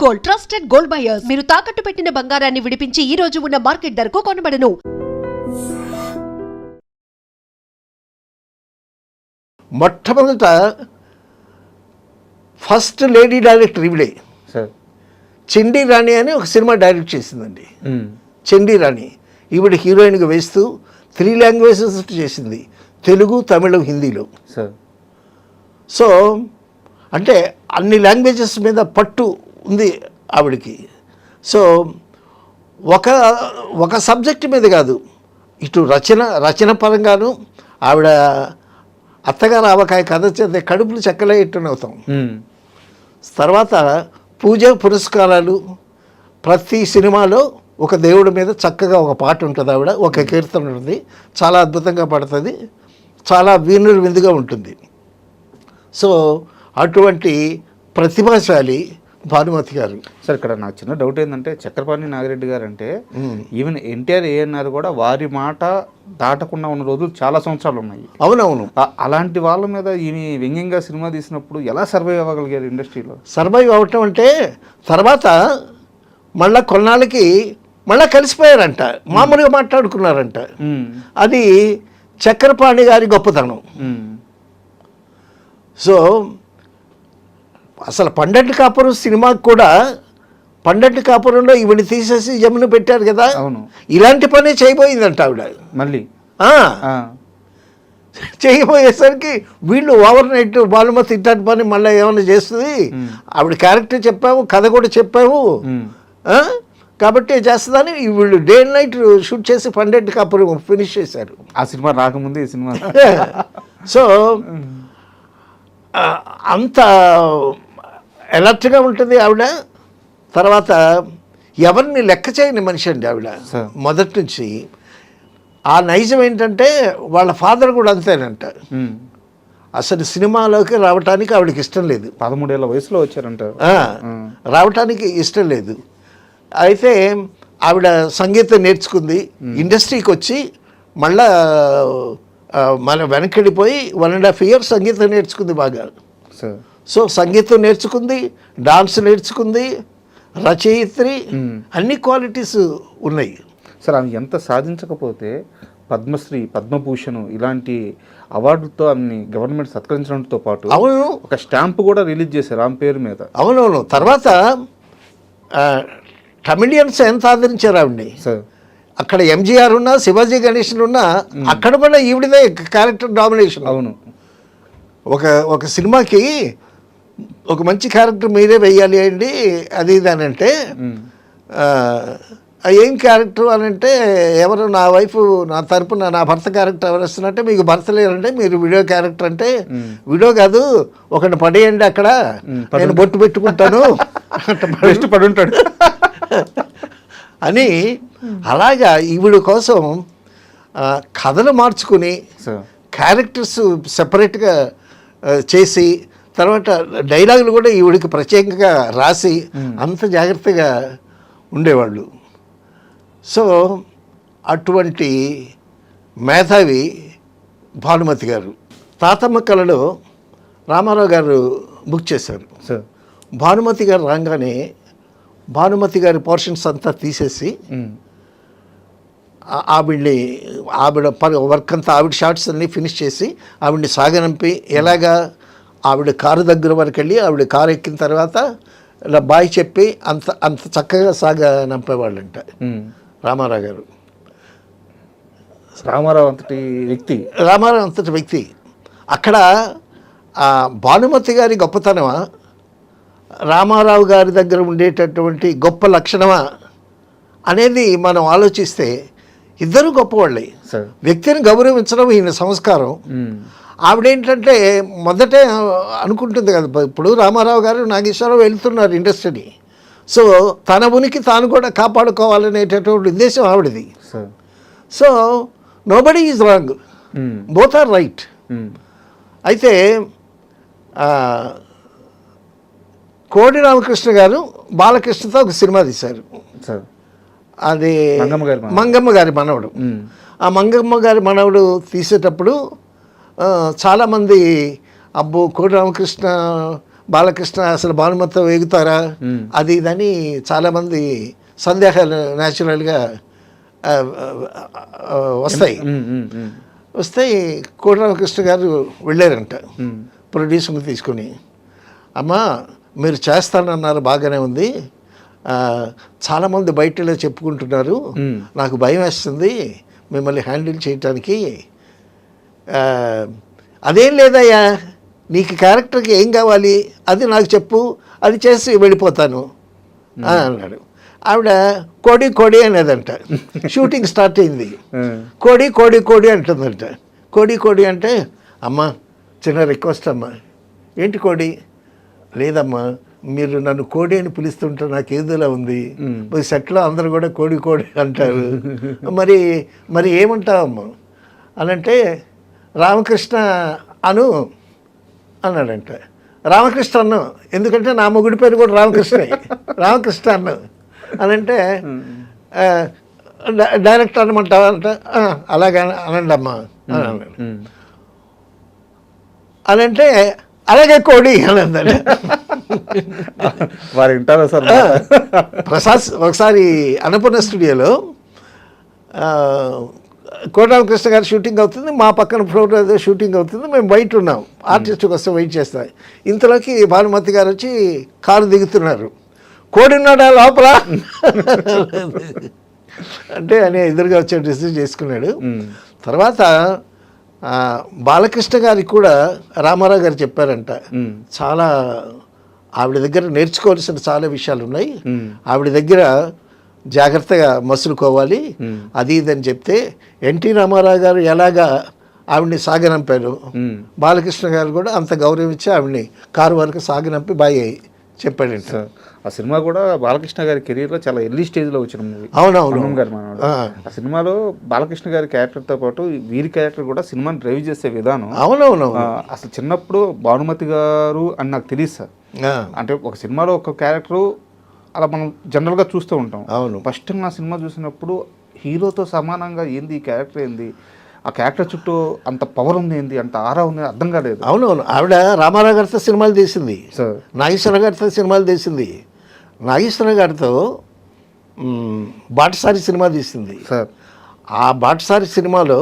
Gold, trusted gold buyers. మీరు తాకట్టు పెట్టిన బంగారాన్ని విడిపించి ఈ రోజు ఉన్న మార్కెట్ ధరకు కొనబడను. మొట్టమొదట ఫస్ట్ లేడీ డైరెక్టర్ ఇవిడే చండీ రాణి అని ఒక సినిమా డైరెక్ట్ చేసిందండి. చండీ రాణి ఈవిడ హీరోయిన్గా వేస్తూ 3 లాంగ్వేజెస్ చేసింది, తెలుగు, తమిళం, హిందీలో. సో అంటే అన్ని లాంగ్వేజెస్ మీద పట్టు ఉంది ఆవిడకి. సో ఒక సబ్జెక్ట్ మీద కాదు, ఇటు రచన పరంగాను ఆవిడ అత్తగారు ఆవకాయ కథ చేస్తే కడుపులు చెక్కలేట్టునవుతాం. తర్వాత పూజ పురస్కారాలు, ప్రతి సినిమాలో ఒక దేవుడి మీద చక్కగా ఒక పాట ఉంటుంది, ఆవిడ ఒక కీర్తన ఉంటుంది, చాలా అద్భుతంగా పడుతుంది, చాలా విందుగా ఉంటుంది. సో అటువంటి ప్రతిభాశాలి భానుమతి గారు. సార్ ఇక్కడ నాకు చిన్న డౌట్ ఏంటంటే, చక్రపాణి నాగిరెడ్డి గారు అంటే ఈవెన్ ఎన్టీఆర్ ఏఎన్ఆర్ కూడా వారి మాట దాటకుండా ఉన్న రోజులు చాలా సంవత్సరాలు ఉన్నాయి. అవునవును. అలాంటి వాళ్ళ మీద ఈయన వ్యంగ్యంగా సినిమా తీసినప్పుడు ఎలా సర్వైవ్ అవ్వగలిగారు ఇండస్ట్రీలో? సర్వైవ్ అవ్వటం అంటే తర్వాత మళ్ళీ కొన్నాళ్ళకి మళ్ళీ కలిసిపోయారంట, మామూలుగా మాట్లాడుకున్నారంట. అది చక్రపాణి గారి గొప్పతనం. సో అసలు పండంటి కాపురం సినిమాకి కూడా పండంటి కాపురంలో ఈవిని తీసేసి జమున పెట్టారు కదా, ఇలాంటి పనే చేయబోయిందంట ఆవిడ. మళ్ళీ చేయబోయేసరికి వీళ్ళు ఓవర్ నైట్ భానుమతి ఇట్లాంటి పని మళ్ళీ ఏమైనా చేస్తుంది, ఆవిడ క్యారెక్టర్ చెప్పాము, కథ కూడా చెప్పాము కాబట్టి చేస్తుందని వీళ్ళు డే అండ్ నైట్ షూట్ చేసి పండంటి కాపురం ఫినిష్ చేశారు. ఆ సినిమా రాకముందే ఈ సినిమా. సో అంత అలర్ట్గా ఉంటుంది ఆవిడ. తర్వాత ఎవరిని లెక్క చేయని మనిషి అండి ఆవిడ మొదటి నుంచి. ఆ నైజం ఏంటంటే వాళ్ళ ఫాదర్ కూడా అంతేనంట. అసలు సినిమాలోకి రావటానికి ఆవిడకి ఇష్టం లేదు. 13 ఏళ్ల వయసులో వచ్చారంట. రావటానికి ఇష్టం లేదు. అయితే ఆవిడ సంగీతం నేర్చుకుంది, ఇండస్ట్రీకి వచ్చి మళ్ళా మన వెనకెళ్ళిపోయి 1.5 years సంగీతం నేర్చుకుంది బాగా. సో సంగీతం నేర్చుకుంది, డాన్స్ నేర్చుకుంది, రచయిత్రి, అన్ని క్వాలిటీస్ ఉన్నాయి. సార్ ఆమె ఎంత సాధించకపోతే పద్మశ్రీ, పద్మభూషణ్ ఇలాంటి అవార్డులతో ఆమెని గవర్నమెంట్ సత్కరించడంతో పాటు అవును ఒక స్టాంపు కూడా రిలీజ్ చేశారు ఆమె పేరు మీద. అవునవును. తర్వాత కమెడియన్స్ ఎంత ఆదరించారు ఆవిడ్ని. అక్కడ ఎంజీఆర్ ఉన్నా, శివాజీ గణేశన్ ఉన్నా, అక్కడ కూడా ఈవిడదే క్యారెక్టర్ డామినేషన్. అవును. ఒక సినిమాకి ఒక మంచి క్యారెక్టర్ మీరే వేయాలి అండి అది ఇది అని అంటే, ఏం క్యారెక్టర్ అని అంటే, ఎవరు నా వైఫ్ నా తరపున నా భర్త క్యారెక్టర్ ఎవరు వస్తున్నట్టే, మీకు భర్త లేరంటే మీరు వీడియో క్యారెక్టర్ అంటే, వీడియో కాదు ఒకటి పడేయండి అక్కడ, నేను బొట్టు పెట్టుకుంటాను పడి ఉంటాడు అని. అలాగా ఈవిడ కోసం కథలు మార్చుకుని క్యారెక్టర్స్ సెపరేట్గా చేసి, తర్వాత డైలాగులు కూడా ఈవిడికి ప్రత్యేకంగా రాసి అంత జాగ్రత్తగా ఉండేవాళ్ళు. సో అటువంటి మేధావి భానుమతి గారు. తాతమ్మ కళలో రామారావు గారు బుక్ చేశారు. భానుమతి గారు రాగానే భానుమతి గారి పోర్షన్స్ అంతా తీసేసి ఆవిడ వర్క్ అంతా ఆవిడ షార్ట్స్ అన్నీ ఫినిష్ చేసి ఆవిడ్ని సాగనంపి, ఎలాగా ఆవిడ కారు దగ్గర వరకు వెళ్ళి ఆవిడ కారు ఎక్కిన తర్వాత ఇలా బాయ్ చెప్పి అంత చక్కగా సాగనంపేవాళ్ళంట రామారావు గారు. రామారావు అంతటి వ్యక్తి. అక్కడ భానుమతి గారి గొప్పతనమా, రామారావు గారి దగ్గర ఉండేటటువంటి గొప్ప లక్షణమా అనేది మనం ఆలోచిస్తే ఇద్దరు గొప్పవాళ్ళే. వ్యక్తిని గౌరవించడం ఈయన సంస్కారం. ఆవిడేంటంటే మొదటే అనుకుంటుంది కదా, ఇప్పుడు రామారావు గారు నాగేశ్వరరావు వెళ్తున్నారు ఇండస్ట్రీని, సో తన ఉనికి తాను కూడా కాపాడుకోవాలనేటటువంటి ఉద్దేశం ఆవిడది. So nobody is wrong, both are right. అయితే కోడి రామకృష్ణ గారు బాలకృష్ణతో ఒక సినిమా తీశారు, అది మంగమ్మ గారి మనవడు. ఆ మంగమ్మ గారి మనవడు తీసేటప్పుడు చాలామంది అబ్బో కోడి రామకృష్ణ బాలకృష్ణ అసలు భానుమతితో వేగుతారా అది ఇదని చాలామంది సందేహాలు న్యాచురల్గా వస్తాయి. కోడి రామకృష్ణ గారు వెళ్ళారంట ప్రొడ్యూసర్ని తీసుకుని, అమ్మా మీరు చేస్తానన్నారు బాగానే ఉంది, చాలామంది బయటలో చెప్పుకుంటున్నారు, నాకు భయం వేస్తుంది మిమ్మల్ని హ్యాండిల్ చేయటానికి. అదేం లేదయ్యా, నీకు క్యారెక్టర్కి ఏం కావాలి అది నాకు చెప్పు, అది చేసి వెళ్ళిపోతాను అన్నాడు. ఆవిడ కోడి కోడి అనేదంట. షూటింగ్ స్టార్ట్ అయింది, కోడి కోడి కోడి అంటుందంట. కోడి కోడి అంటే, అమ్మా చిన్న రిక్వెస్ట్ అమ్మా. ఏంటి కోడి? లేదమ్మా మీరు నన్ను కోడి అని పిలుస్తుంటే నాకు ఏదోలా ఉంది, మరి సెట్లో అందరూ కూడా కోడి కోడి అంటారు, మరి మరి ఏమంటావమ్మా అని అంటే, రామకృష్ణ అను అన్నాడంట. రామకృష్ణ అన్ను, ఎందుకంటే నా మొగుడి పేరు కూడా రామకృష్ణ, రామకృష్ణ అన్ను అని అంటే, డైరెక్ట్ అనమంటావా అంటే, అలాగే అనండి అమ్మా అని అన్నాడు. అని అంటే అలాగే కోడి అని అందండి. వారు వింటారా సార్? ప్రసాద్ ఒకసారి అన్నపూర్ణ స్టూడియోలో కోడి రామకృష్ణ గారి షూటింగ్ అవుతుంది, మా పక్కన ఫ్లోర్ షూటింగ్ అవుతుంది, మేము బయట ఉన్నాం, ఆర్టిస్ట్ కోసం వెయిట్ చేస్తాం. ఇంతలోకి భానుమతి గారు వచ్చి కారు దిగుతున్నారు, కోడి ఉన్నాడా లోపల అంటే అని ఎదురుగా వచ్చే రిసీవ్ చేసుకున్నాడు. తర్వాత బాలకృష్ణ గారికి కూడా రామారావు గారు చెప్పారంట, చాలా ఆవిడ దగ్గర నేర్చుకోవాల్సిన చాలా విషయాలు ఉన్నాయి, ఆవిడ దగ్గర జాగ్రత్తగా మసులుకోవాలి అది ఇదని చెప్తే, ఎన్టీ రామారావు గారు ఎలాగా ఆవిడ్ని సాగనంపారు, బాలకృష్ణ గారు కూడా అంత గౌరవం ఇచ్చి ఆవిడ్ని కారు వరకు సాగనంపి బాయ్ చెప్పాడంట. ఆ సినిమా కూడా బాలకృష్ణ గారి కెరీర్లో చాలా ఎర్లీ స్టేజ్లో వచ్చిన మూవీ. అవునవును గారు మనవాడు. ఆ సినిమాలో బాలకృష్ణ గారి క్యారెక్టర్తో పాటు వీరి క్యారెక్టర్ కూడా సినిమాని డ్రైవ్ చేసే విధానం, అవునవును, అసలు చిన్నప్పుడు భానుమతి గారు అని నాకు తెలియదు సార్. అంటే ఒక సినిమాలో ఒక క్యారెక్టరు అలా మనం జనరల్గా చూస్తూ ఉంటాం. అవును, ఫస్ట్ టైం నా సినిమా చూసినప్పుడు హీరోతో సమానంగా ఏంది ఈ క్యారెక్టర్, ఏంది ఆ క్యారెక్టర్ చుట్టూ అంత పవర్ ఉంది, ఏంది అంత ఆరా ఉంది, అర్థం కాలేదు. అవునవును, ఆవిడ రామారావు గారితో సినిమాలు తీసింది, సార్ నాగేశ్వర గారితో సినిమాలు తీసింది, నాగేశ్వర గారితో బాటసారి సినిమా తీసింది సార్. ఆ బాటసారి సినిమాలో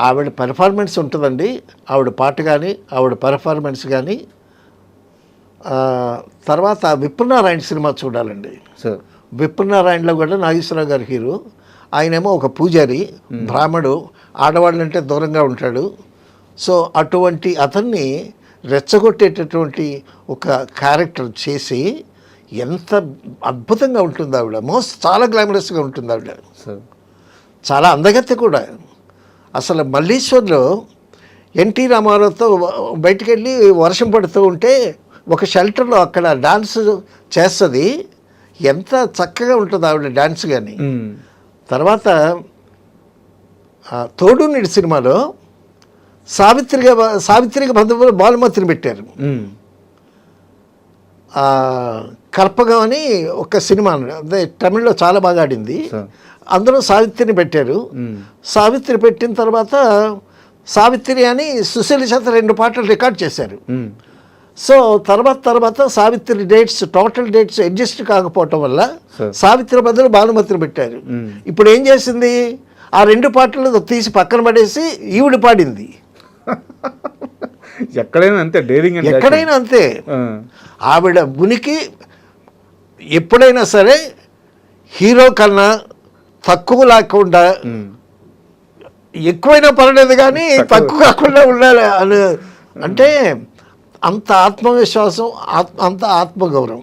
ఆవిడ పెర్ఫార్మెన్స్ ఉంటుందండి, ఆవిడ పాట కానీ ఆవిడ పెర్ఫార్మెన్స్ కానీ. తర్వాత విప్రనారాయణ సినిమా చూడాలండి సార్. విప్రనారాయణలో కూడా నాగేశ్వరరావు గారి హీరో, ఆయనేమో ఒక పూజారి బ్రాహ్మడు, ఆడవాళ్ళంటే దూరంగా ఉంటాడు. సో అటువంటి అతన్ని రెచ్చగొట్టేటటువంటి ఒక క్యారెక్టర్ చేసి ఎంత అద్భుతంగా ఉంటుంది ఆవిడ, చాలా గ్లామరస్గా ఉంటుంది ఆవిడ, చాలా అందగత్తె కూడా. అసలు మల్లీశ్వర్లో ఎన్టీ రామారావుతో బయటికి వెళ్ళి వర్షం పడుతూ ఉంటే ఒక షెల్టర్లో అక్కడ డాన్స్ చేస్తుంది, ఎంత చక్కగా ఉంటుంది ఆవిడ డాన్స్ కానీ. తర్వాత తోడు నీడి సినిమాలో సావిత్రిగా బంధువులు భానుమతిని పెట్టారు. కల్పగం అని ఒక సినిమా, అదే తమిళ్లో చాలా బాగా ఆడింది, అందులో సావిత్రిని పెట్టారు. సావిత్రి పెట్టిన తర్వాత సావిత్రి అని సుశీల చేత 2 పాటలు రికార్డ్ చేశారు. సో తర్వాత Savitri dates, total dates adjust కాకపోవటం వల్ల సావిత్రి బదులు భానుమతిని పెట్టారు. ఇప్పుడు ఏం చేసింది, ఆ 2 పాటలు తీసి పక్కన పడేసి ఈవిడ పాడింది. ఎక్కడైనా అంతే డేరింగ్, ఎక్కడైనా అంతే. ఆవిడ ఉనికి ఎప్పుడైనా సరే హీరో కన్నా తక్కువ లేకుండా, ఎక్కువైనా పర్లేదు కానీ తక్కువ కాకుండా ఉండాలి అని అంటే అంత ఆత్మవిశ్వాసం, అంత ఆత్మగౌరవం.